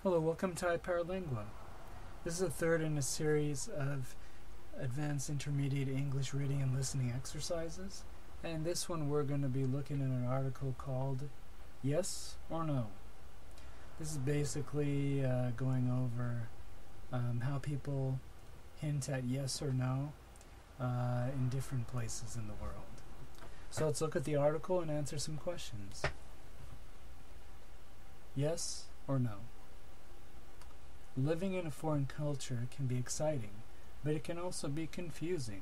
Hello, welcome to iPowerlingua. This is the third in a series of advanced intermediate English reading and listening exercises. And this one we're going to be looking at an article called Yes or No. This is basically going over how people hint at yes or no in different places in the world. So let's look at the article and answer some questions. Yes or no? Living in a foreign culture can be exciting, but it can also be confusing.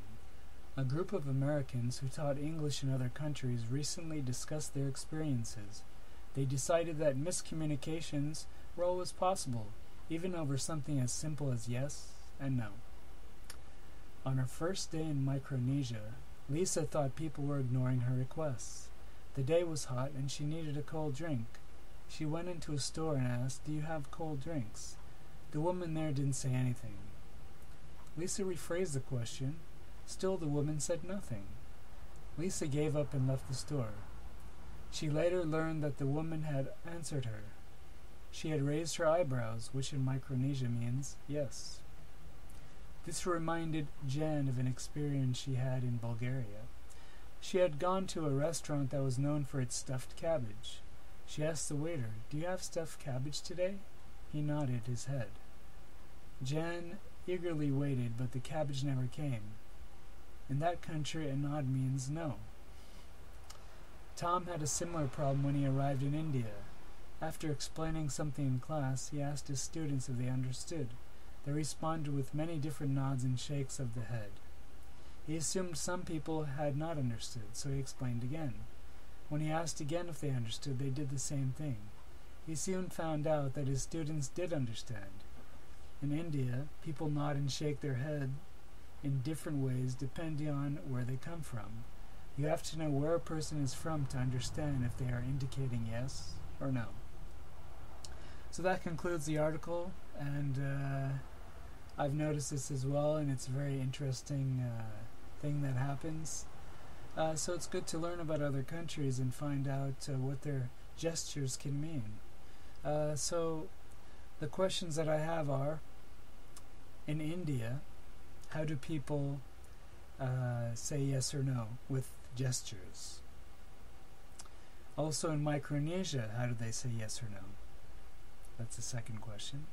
A group of Americans who taught English in other countries recently discussed their experiences. They decided that miscommunications were always possible, even over something as simple as yes and no. On her first day in Micronesia, Lisa thought people were ignoring her requests. The day was hot and she needed a cold drink. She went into a store and asked, "Do you have cold drinks?" The woman there didn't say anything. Lisa rephrased the question. Still the woman said nothing. Lisa gave up and left the store. She later learned that the woman had answered her. She had raised her eyebrows, which in Micronesia means yes. This reminded Jan of an experience she had in Bulgaria. She had gone to a restaurant that was known for its stuffed cabbage. She asked the waiter, "Do you have stuffed cabbage today?" He nodded his head. Jan eagerly waited, but the cabbage never came. In that country, a nod means no. Tom had a similar problem when he arrived in India. After explaining something in class, he asked his students if they understood. They responded with many different nods and shakes of the head. He assumed some people had not understood, so he explained again. When he asked again if they understood, they did the same thing. He soon found out that his students did understand. In India, people nod and shake their head in different ways depending on where they come from. You have to know where a person is from to understand if they are indicating yes or no. So that concludes the article, and I've noticed this as well, and it's a very interesting thing that happens. So it's good to learn about other countries and find out what their gestures can mean. So the questions that I have are, in India, how do people say yes or no with gestures? Also in Micronesia, how do they say yes or no? That's the second question.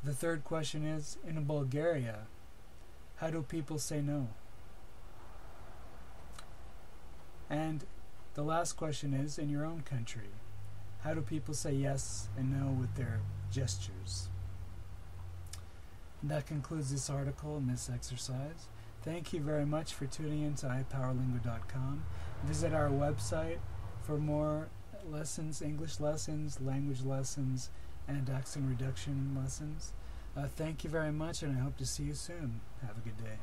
The third question is, in Bulgaria, how do people say no? And the last question is, in your own country, how do people say yes and no with their gestures? And that concludes this article and this exercise. Thank you very much for tuning in to iPowerlingua.com. Visit our website for more lessons, English lessons, language lessons, and accent reduction lessons. Thank you very much, and I hope to see you soon. Have a good day.